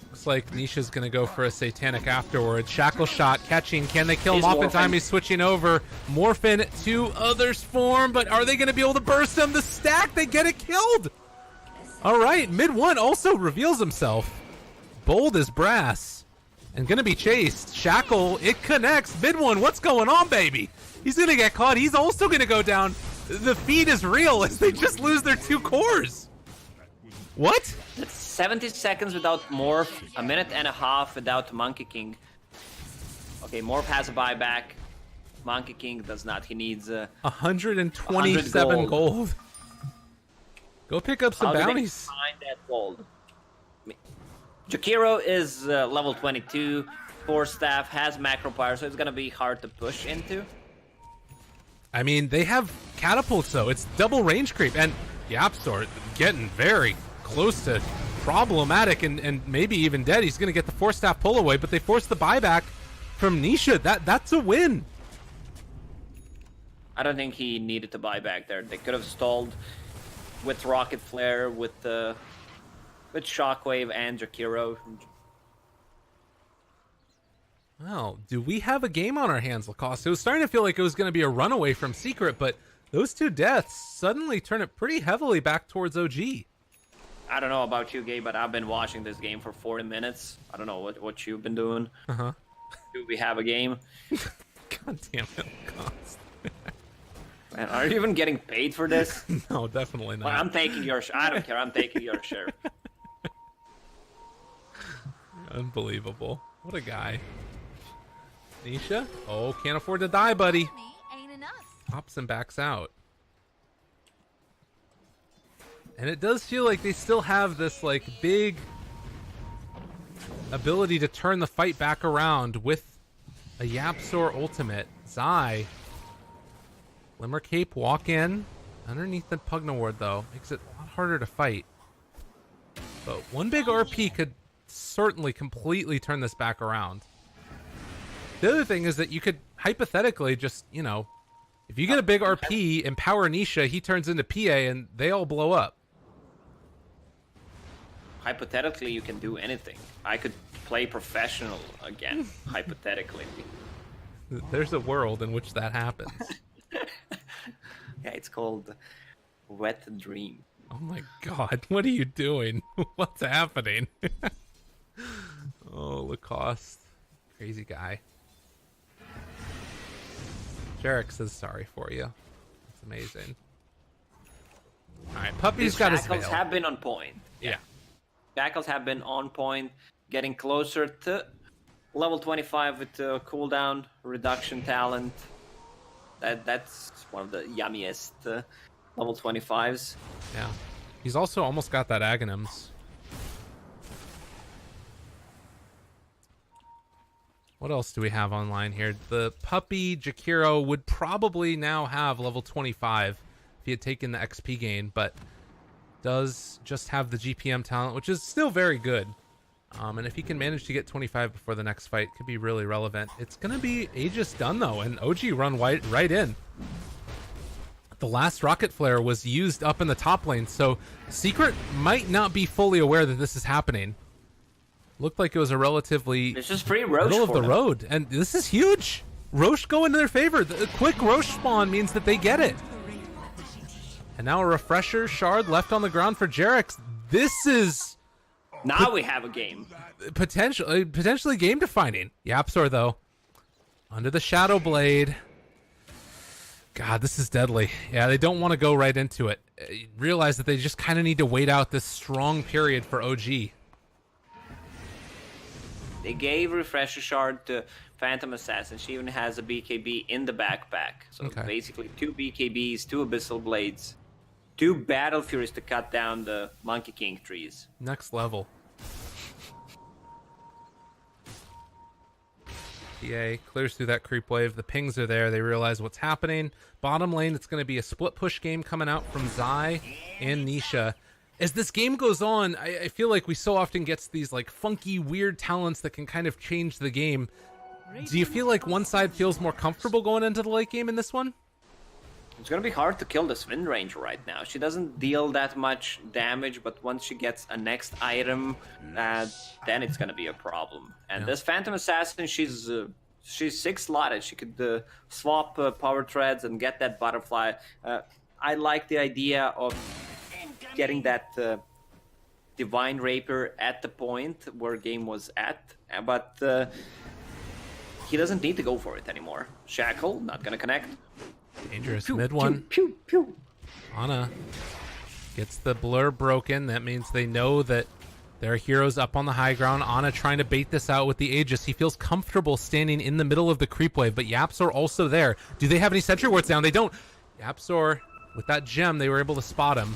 Looks like Nisha's going to go for a Satanic afterwards. Shackle shot catching. Can they kill him He's off in Morphin. time? He's switching over. Morphin to Others form, but are they going to be able to burst him? The stack, they get it killed. All right, MidOne also reveals himself. Bold as brass. And going to be chased. Shackle, it connects. MidOne, what's going on, baby? He's going to get caught. He's also going to go down. The feed is real as they just lose their 2 cores. What? That's 70 seconds without Morph, a minute and a half without Monkey King. Okay, Morph has a buyback. Monkey King does not. He needs 127 100 gold. Go pick up some How do they bounties. find that gold? Jakiro is level 22. Force Staff has Macro Fire, so it's gonna be hard to push into. I mean, they have catapults, though. It's double range creep. And Yapsor getting very close to problematic and maybe even dead. He's going to get the Force Staff pull away, but they force the buyback from Nisha. That's a win. I don't think he needed to buy back there. They could have stalled with Rocket Flare, with Shockwave and Jakiro. Well, do we have a game on our hands, Lacoste? It was starting to feel like it was going to be a runaway from Secret, but those 2 deaths suddenly turn it pretty heavily back towards OG. I don't know about you, Gabe, but I've been watching this game for 40 minutes. I don't know what you've been doing. Uh-huh. Do we have a game? God damn it, Lacoste. Man, are you even getting paid for this? No, definitely not. Well, I'm taking your I don't care. I'm taking your share. Unbelievable. What a guy. Nisha? Oh, can't afford to die, buddy. Me ain't enough. Pops and backs out. And it does feel like they still have this like big ability to turn the fight back around with a Yapsor ultimate. Zai. Glimmer Cape walk in. Underneath the Pugna Ward though. Makes it a lot harder to fight. But one big RP could certainly completely turn this back around. The other thing is that you could hypothetically just, you know, if you get a big RP, empower Nisha, he turns into PA and they all blow up. Hypothetically, you can do anything. I could play professional again, hypothetically. There's a world in which that happens. Yeah, it's called Wet Dream. Oh my god, what are you doing? What's happening? Oh, Lacoste. Crazy guy. Jerax is sorry for you. It's amazing. Alright, Puppey's got his veil. Shackles have been on point. Yeah. Shackles have been on point, getting closer to level 25 with the cooldown reduction talent. That's one of the yummiest level 25s. Yeah. He's also almost got that Aghanims. What else do we have online here? The Puppey Jakiro would probably now have level 25 if he had taken the XP gain, but does just have the GPM talent, which is still very good. And if he can manage to get 25 before the next fight, could be really relevant. It's going to be Aegis done, though, and OG run right in. The last Rocket Flare was used up in the top lane, so Secret might not be fully aware that this is happening. Looked like it was a relatively It's just free Roche middle of the them. road, and this is huge. Roche go into their favor. The quick Roche spawn means that they get it. And now a refresher shard left on the ground for Jerax. This is Now we have a game. potentially game defining. Yapsor though, under the Shadow Blade. God, this is deadly. Yeah, they don't want to go right into it. Realize that they just kind of need to wait out this strong period for OG. They gave Refresher Shard to Phantom Assassin. She even has a BKB in the backpack. So Okay. basically 2 BKBs, 2 Abyssal Blades, 2 Battle Furies to cut down the Monkey King trees. Next level. PA clears through that creep wave. The pings are there. They realize what's happening. Bottom lane, it's going to be a split push game coming out from Zai and Nisha. As this game goes on, I feel like we so often get these like funky, weird talents that can kind of change the game. Do you feel like one side feels more comfortable going into the late game in this one? It's gonna be hard to kill this Wind Ranger right now. She doesn't deal that much damage, but once she gets a next item, then it's gonna be a problem. And this Phantom Assassin, she's 6 slotted. She could swap power threads and get that butterfly. I like the idea of getting that Divine Rapier at the point where game was at, but he doesn't need to go for it anymore. Shackle, not gonna connect. Dangerous Pew, mid pew, one. Pew, pew. Ana gets the blur broken. That means they know that there are heroes up on the high ground. Ana trying to bait this out with the Aegis. He feels comfortable standing in the middle of the creep wave, but Yapsor also there. Do they have any sentry wards down? They don't. Yapsor, with that gem, they were able to spot him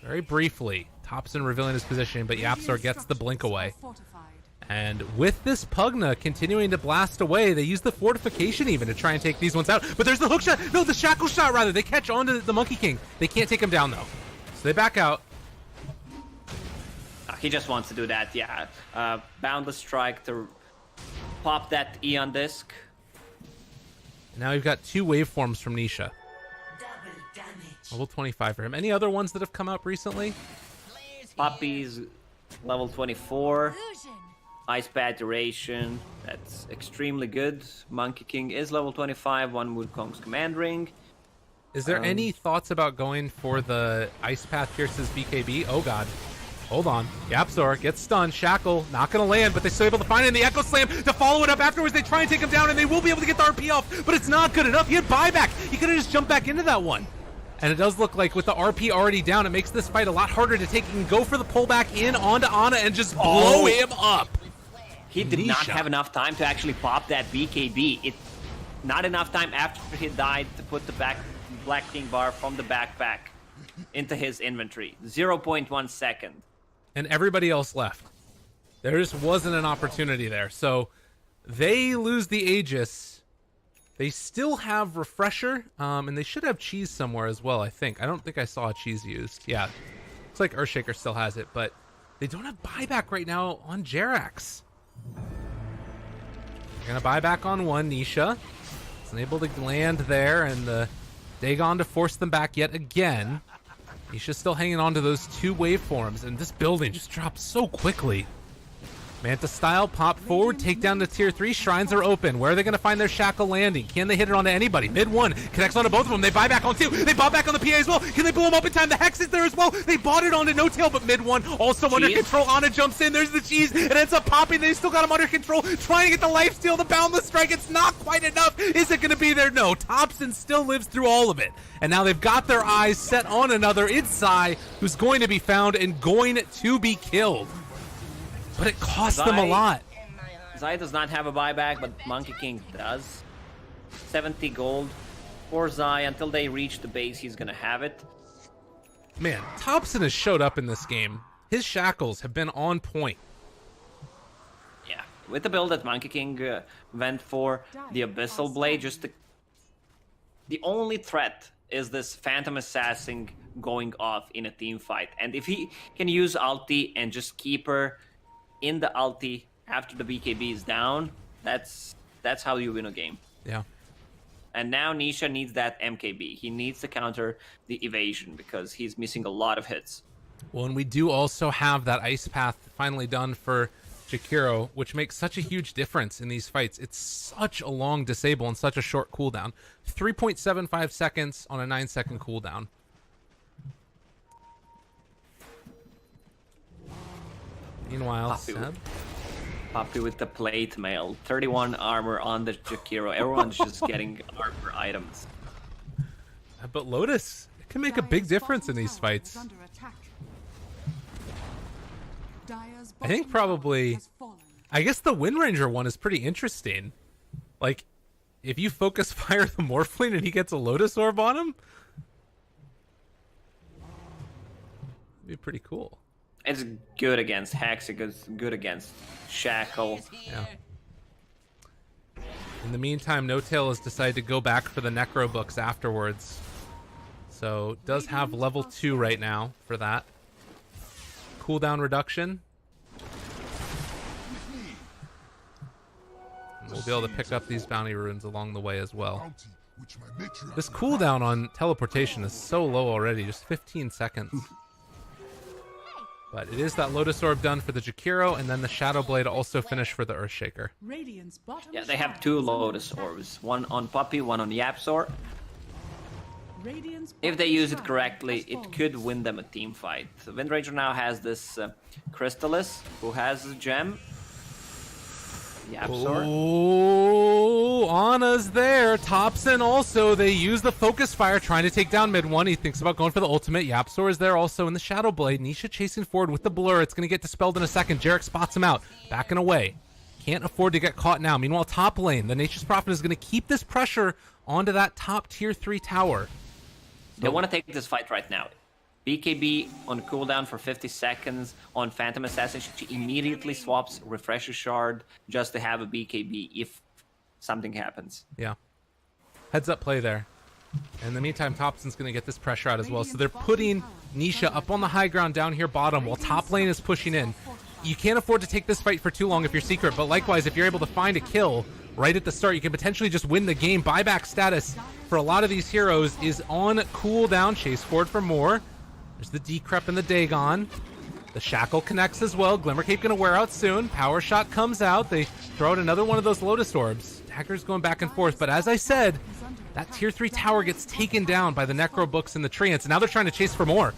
very briefly. Thompson revealing his position, but Yapsor gets the blink away. And with this Pugna continuing to blast away, they use the fortification even to try and take these ones out. But there's the hook shot. No, the shackle shot, rather. They catch on to the Monkey King. They can't take him down, though. So they back out. He just wants to do that, yeah. Boundless Strike to pop that Eon Disc. Now we've got 2 waveforms from Nisha. Level 25 for him. Any other ones that have come up recently? Puppey's level 24. Illusion. Ice Pad Duration, that's extremely good. Monkey King is level 25, 1 Wukong's Command Ring. Is there any thoughts about going for the Ice Path Pierce's BKB? Oh god. Hold on. Yapsor gets stunned. Shackle not going to land, but they're still able to find it in the Echo Slam to follow it up. Afterwards, they try and take him down, and they will be able to get the RP off, but it's not good enough. He had buyback. He could have just jumped back into that one. And it does look like with the RP already down, it makes this fight a lot harder to take. He can go for the pullback in onto Ana and just blow him up. He did not Nisha. have enough time to actually pop that BKB. Not enough time after he died to put the Black King bar from the backpack into his inventory. 0.1 second. And everybody else left. There just wasn't an opportunity there. So they lose the Aegis. They still have Refresher, and they should have Cheese somewhere as well, I think. I don't think I saw a Cheese used. Yeah, looks like Earthshaker still has it, but they don't have buyback right now on Jerax. They're going to buy back on one. Nisha is unable to land there, and the Dagon to force them back yet again. Nisha's still hanging on to those two waveforms, and this building just drops so quickly. Manta style, pop forward, take down to tier 3. Shrines are open. Where are they going to find their shackle landing? Can they hit it onto anybody? MidOne connects onto both of them. They buy back on 2. They bought back on the PA as well. Can they blow them up in time? The Hex is there as well. They bought it onto No Tail, but MidOne also under control. Anna jumps in. There's the Cheese. It ends up popping. They still got him under control. Trying to get the lifesteal, the Boundless Strike. It's not quite enough. Is it going to be there? No. Thompson still lives through all of it. And now they've got their eyes set on another. It's Sai, who's going to be found and going to be killed. But it cost them a lot. Zai does not have a buyback, but Monkey King does. 70 gold for Zai. Until they reach the base, he's gonna have it. Man, Thompson has showed up in this game. His shackles have been on point. Yeah, with the build that Monkey King went for, the Abyssal Blade, just the only threat is this Phantom Assassin going off in a team fight. And if he can use ulti and just keep her in the ulti after the BKB is down, that's how you win a game. Yeah. And now Nisha needs that MKB. He needs to counter the evasion because he's missing a lot of hits. Well, and we do also have that Ice Path finally done for Jakiro, which makes such a huge difference in these fights. It's such a long disable and such a short cooldown. 3.75 seconds on a 9-second cooldown. Meanwhile, Seb. Puppey with the plate mail. 31 armor on the Jakiro. Everyone's just getting armor items. But Lotus, it can make a big difference in these fights. I think probably, I guess the Wind Ranger one is pretty interesting. Like, if you focus fire the Morphling and he gets a Lotus Orb on him, it'd be pretty cool. It's good against Hex, it's good against Shackle. Yeah. In the meantime, No Tail has decided to go back for the Necro books afterwards. So, does have level 2 right now for that. Cooldown reduction. And we'll be able to pick up these bounty runes along the way as well. This cooldown on teleportation is so low already, just 15 seconds. But it is that Lotus Orb done for the Jakiro, and then the Shadow Blade also finished for the Earthshaker. Yeah, they have 2 Lotus Orbs. One on Puppey, one on Yapsor. If they use it correctly, it could win them a team fight. The Wind Ranger now has this Crystallis, who has a gem. Yapsor. Oh, Anna's there. Thompson also. They use the Focus Fire trying to take down MidOne. He thinks about going for the ultimate. Yapsor is there also in the Shadow Blade. Nisha chasing forward with the blur. It's going to get dispelled in a second. Jerax spots him out. Backing away. Can't afford to get caught now. Meanwhile, top lane, the Nature's Prophet is going to keep this pressure onto that top tier 3 tower. They want to take this fight right now. BKB on cooldown for 50 seconds on Phantom Assassin. She immediately swaps Refresher Shard just to have a BKB if something happens. Yeah. Heads up play there. In the meantime, Thompson's going to get this pressure out as well. So they're putting Nisha up on the high ground down here bottom while top lane is pushing in. You can't afford to take this fight for too long if you're secret, but likewise, if you're able to find a kill right at the start, you can potentially just win the game. Buyback status for a lot of these heroes is on cooldown. Chase forward for more. There's the Decrep and the Dagon. The Shackle connects as well. Glimmercape going to wear out soon. Power Shot comes out. They throw out another one of those Lotus Orbs. Dagger's going back and forth. But as I said, that tier 3 tower gets taken down by the Necro books and the Treants. And now they're trying to chase for more.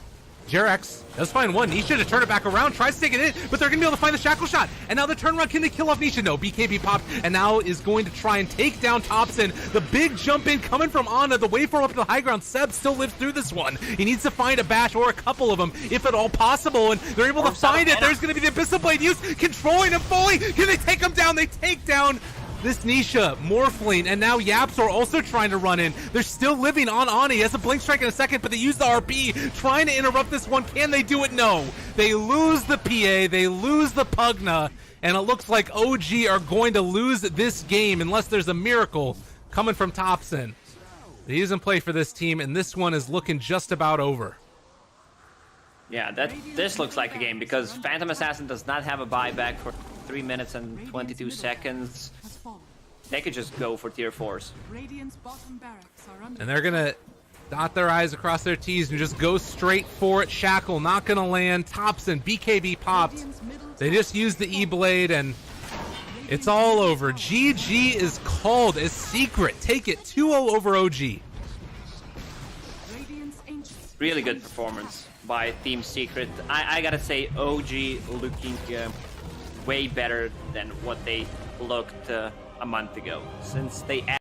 Jerax does find one. Nisha to turn it back around. Tries to take it in, but they're going to be able to find the Shackle Shot. And now the turnaround. Can they kill off Nisha? No. BKB popped and now is going to try and take down Thompson. The big jump in coming from Anna. The waveform up to the high ground. Seb still lives through this one. He needs to find a bash or a couple of them, if at all possible. And they're able to find it. There's going to be the Abyssal Blade use. Controlling him fully. Can they take him down? They take down This Nisha, Morphling, and now Yaps are also trying to run in. They're still living on Ani. He has a blink strike in a second, but they use the RP, trying to interrupt this one. Can they do it? No. They lose the PA, they lose the Pugna, and it looks like OG are going to lose this game unless there's a miracle coming from Thompson. He doesn't play for this team, and this one is looking just about over. Yeah, this looks like a game because Phantom Assassin does not have a buyback for 3 minutes and 22 seconds. Has fallen. They could just go for tier 4s. Radiant's bottom barracks are under And they're gonna dot their I's across their T's and just go straight for it. Shackle not gonna land. Thompson, BKB popped. Radiant's middle They just used the E-Blade and it's all over. GG is called as Secret. Take it 2-0 over OG. Radiant's ancient. Really good performance by Team Secret. I gotta say, OG looking way better than what they looked a month ago, since they